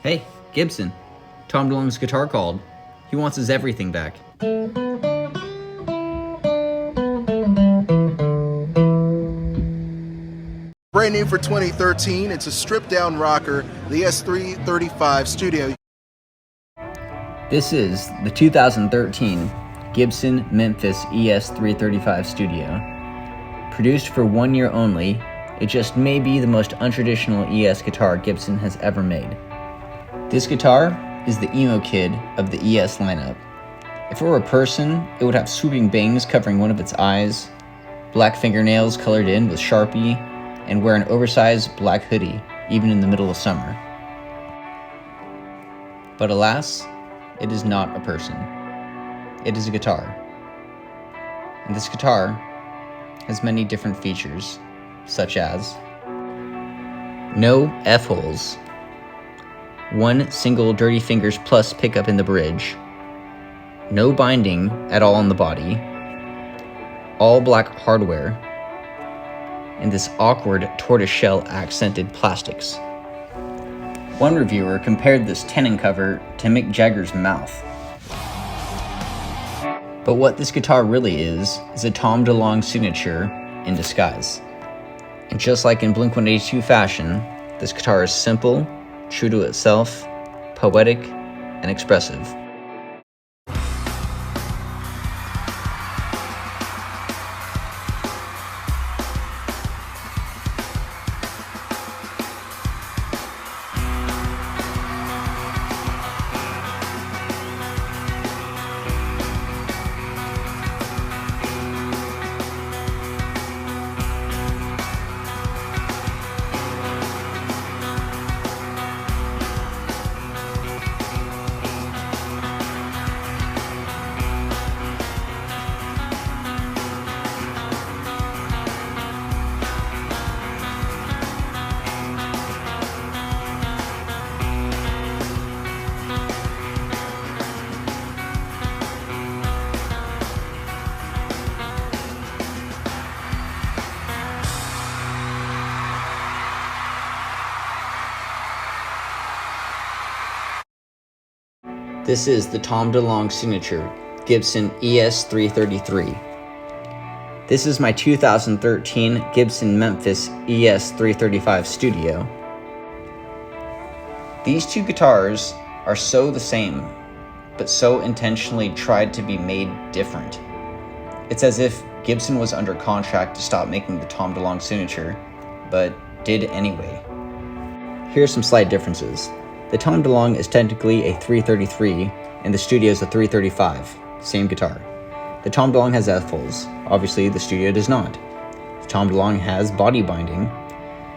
Hey, Gibson. Tom DeLonge's guitar called. He wants his everything back. Brand new for 2013, it's a stripped-down rocker, the ES-335 Studio. This is the 2013 Gibson Memphis ES-335 Studio. Produced for 1 year only, it just may be the most untraditional ES guitar Gibson has ever made. This guitar is the emo kid of the ES lineup. If it were a person, it would have swooping bangs covering one of its eyes, black fingernails colored in with Sharpie, and wear an oversized black hoodie, even in the middle of summer. But alas, it is not a person. It is a guitar. And this guitar has many different features, such as no F-holes, one single Dirty Fingers Plus pickup in the bridge, no binding at all on the body, all black hardware, and this awkward tortoiseshell accented plastics. One reviewer compared this tenon cover to Mick Jagger's mouth. But what this guitar really is a Tom DeLonge signature in disguise. And just like in Blink-182 fashion, this guitar is simple, true to itself, poetic, and expressive. This is the Tom DeLonge signature Gibson ES-333. This is my 2013 Gibson Memphis ES-335 Studio. These two guitars are so the same, but so intentionally tried to be made different. It's as if Gibson was under contract to stop making the Tom DeLonge signature, but did anyway. Here are some slight differences. The Tom DeLonge is technically a 333, and the Studio is a 335, same guitar. The Tom DeLonge has F-holes, obviously the Studio does not. The Tom DeLonge has body binding.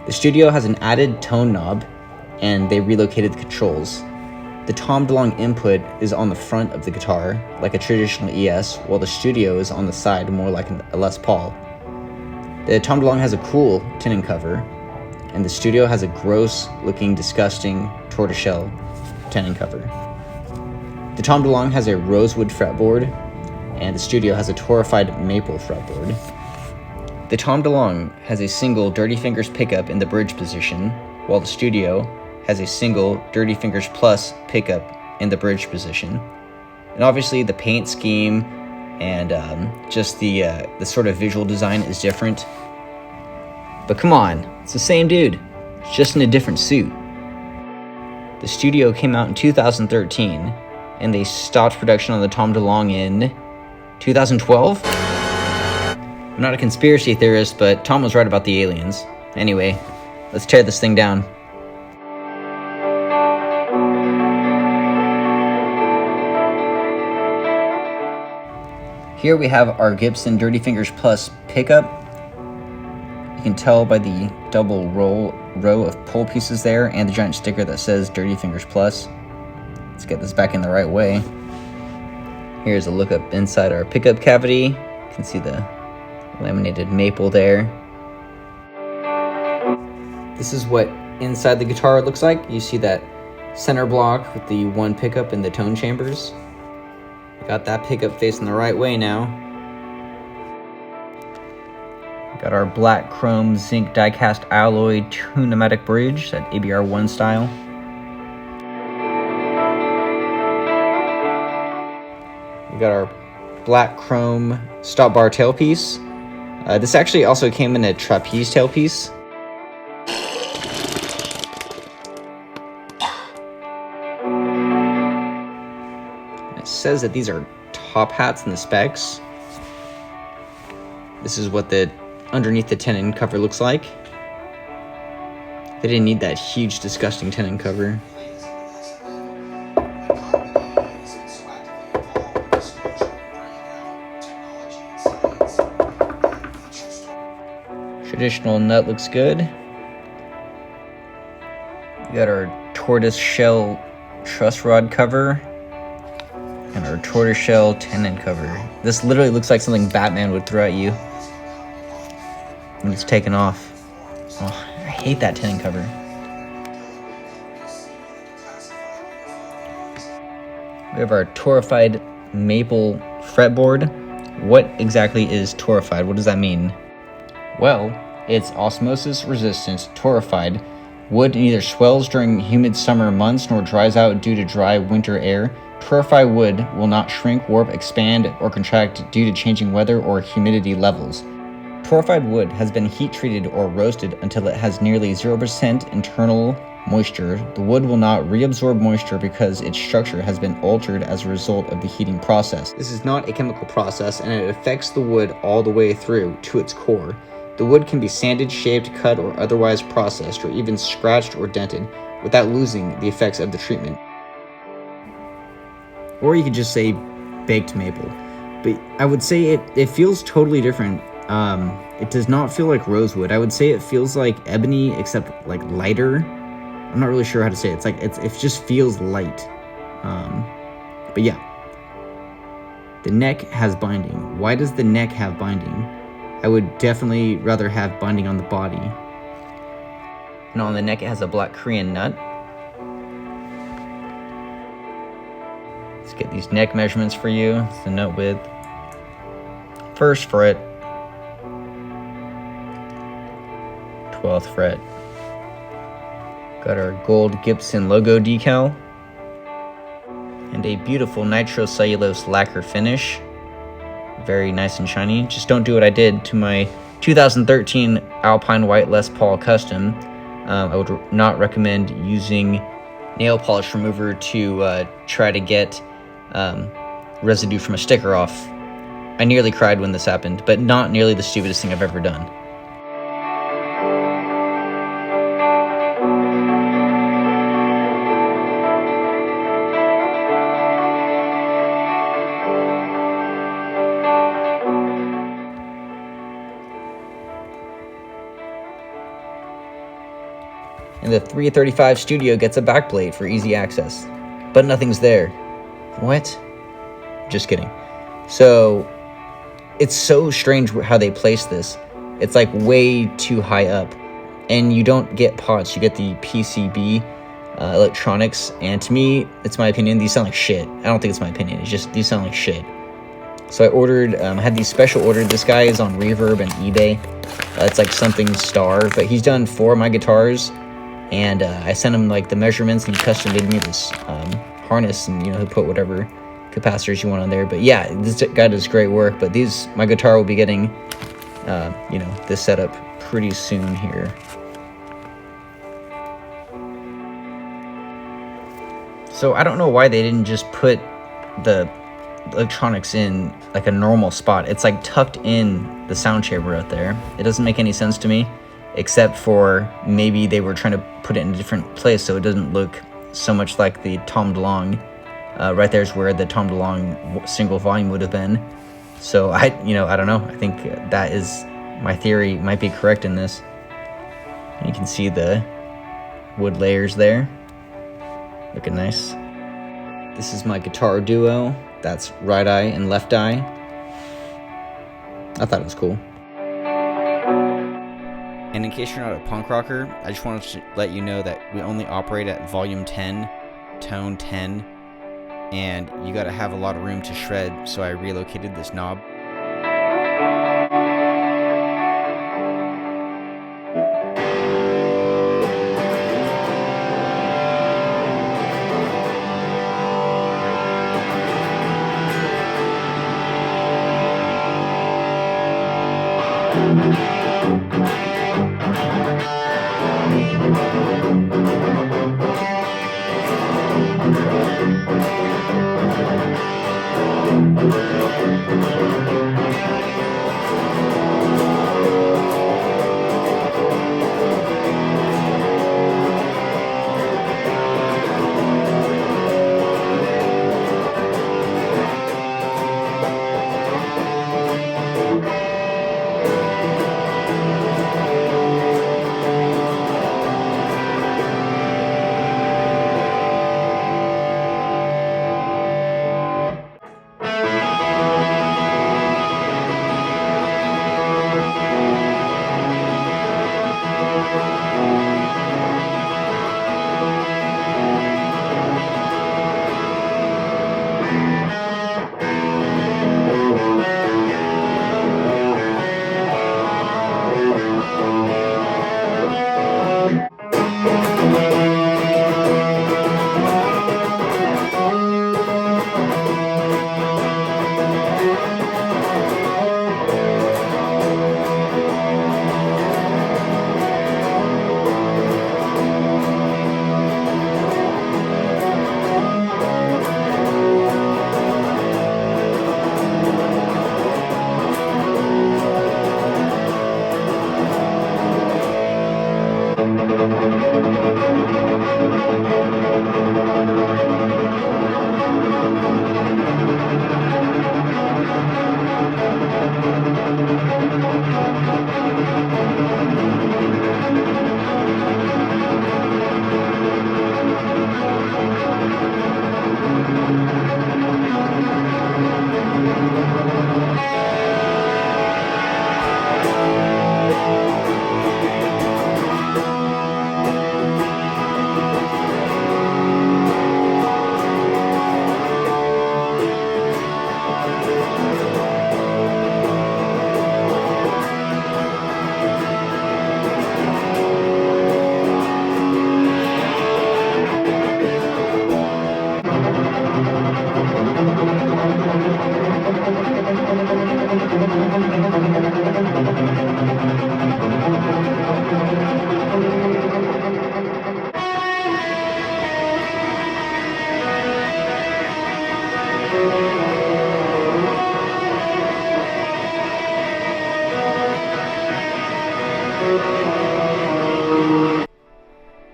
The Studio has an added tone knob, and they relocated the controls. The Tom DeLonge input is on the front of the guitar, like a traditional ES, while the Studio is on the side, more like a Les Paul. The Tom DeLonge has a cool tenon cover, and the Studio has a gross-looking, disgusting tortoiseshell tenon cover. The Tom DeLonge has a rosewood fretboard, and the Studio has a torrefied maple fretboard. The Tom DeLonge has a single Dirty Fingers pickup in the bridge position, while the Studio has a single Dirty Fingers Plus pickup in the bridge position. And obviously the paint scheme and just the sort of visual design is different. But come on, it's the same dude, it's just in a different suit. The Studio came out in 2013, and they stopped production on the Tom DeLonge in 2012? I'm not a conspiracy theorist, but Tom was right about the aliens. Anyway, let's tear this thing down. Here we have our Gibson Dirty Fingers Plus pickup. You can tell by the double row of pull pieces there and the giant sticker that says Dirty Fingers Plus. Let's get this back in the right way. Here's a look up inside our pickup cavity. You can see the laminated maple there. This is what inside the guitar looks like. You see that center block with the one pickup in the tone chambers. Got that pickup facing the right way now. Got our black chrome zinc die-cast alloy two pneumatic bridge, that ABR1 style. We got our black chrome stop bar tailpiece. This actually also came in a trapeze tailpiece. It says that these are top hats in the specs. This is what the underneath the tenon cover looks like. They didn't need that huge, disgusting tenon cover. Traditional nut looks good. We got our tortoise shell truss rod cover and our tortoise shell tenon cover. This literally looks like something Batman would throw at you when it's taken off. Oh, I hate that tenon cover. We have our torrefied maple fretboard. What exactly is torrefied? What does that mean? Well, it's osmosis resistant, torrefied. Wood neither swells during humid summer months nor dries out due to dry winter air. Torrefied wood will not shrink, warp, expand, or contract due to changing weather or humidity levels. Torrefied wood has been heat treated or roasted until it has nearly 0% internal moisture. The wood will not reabsorb moisture because its structure has been altered as a result of the heating process. This is not a chemical process, and it affects the wood all the way through to its core. The wood can be sanded, shaped, cut, or otherwise processed, or even scratched or dented, without losing the effects of the treatment. Or you could just say baked maple. But I would say it feels totally different. It does not feel like rosewood. I would say it feels like ebony, except like lighter. I'm not really sure how to say it. It just feels light. But yeah. The neck has binding. Why does the neck have binding? I would definitely rather have binding on the body. And on the neck it has a black Korean nut. Let's get these neck measurements for you. It's the nut width. First fret. 12th fret. Got our gold Gibson logo decal. And a beautiful nitrocellulose lacquer finish. Very nice and shiny. Just don't do what I did to my 2013 Alpine White Les Paul Custom. I would not recommend using nail polish remover to try to get residue from a sticker off. I nearly cried when this happened, but not nearly the stupidest thing I've ever done. And the 335 Studio gets a backplate for easy access. But nothing's there. What? Just kidding. So, it's so strange how they place this. It's like way too high up. And you don't get pots, you get the PCB electronics. And to me, it's my opinion, these sound like shit. I don't think it's my opinion, it's just, these sound like shit. So I ordered, had these special ordered. This guy is on Reverb and eBay. It's like something star, but he's done 4 of my guitars. And I sent him like the measurements, and he custom made me this harness, and he'll put whatever capacitors you want on there. But yeah, this guy does great work. But my guitar will be getting this setup pretty soon here. So I don't know why they didn't just put the electronics in like a normal spot. It's like tucked in the sound chamber out there. It doesn't make any sense to me. Except for maybe they were trying to put it in a different place so it doesn't look so much like the Tom DeLonge. Right there's where the Tom DeLonge single volume would have been. So I don't know. I think that is my theory might be correct in this. You can see the wood layers there. Looking nice. This is my guitar duo. That's right eye and left eye. I thought it was cool. And in case you're not a punk rocker, I just wanted to let you know that we only operate at volume 10, tone 10, and you gotta have a lot of room to shred, so I relocated this knob.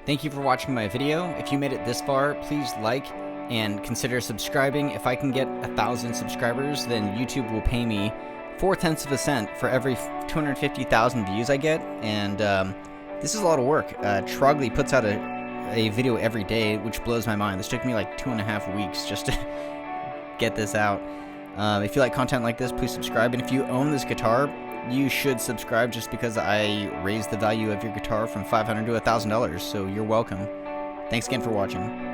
Thank you for watching my video. If you made it this far, please like and consider subscribing. If I can get 1,000 subscribers, then YouTube will pay me 0.4 cents for every 250,000 views I get, and this is a lot of work. Trogley puts out a video every day, which blows my mind. This took me like 2.5 weeks just to get this out. If you like content like this, please subscribe, and if you own this guitar, you should subscribe just because I raised the value of your guitar from $500 to $1,000, so you're welcome. Thanks again for watching.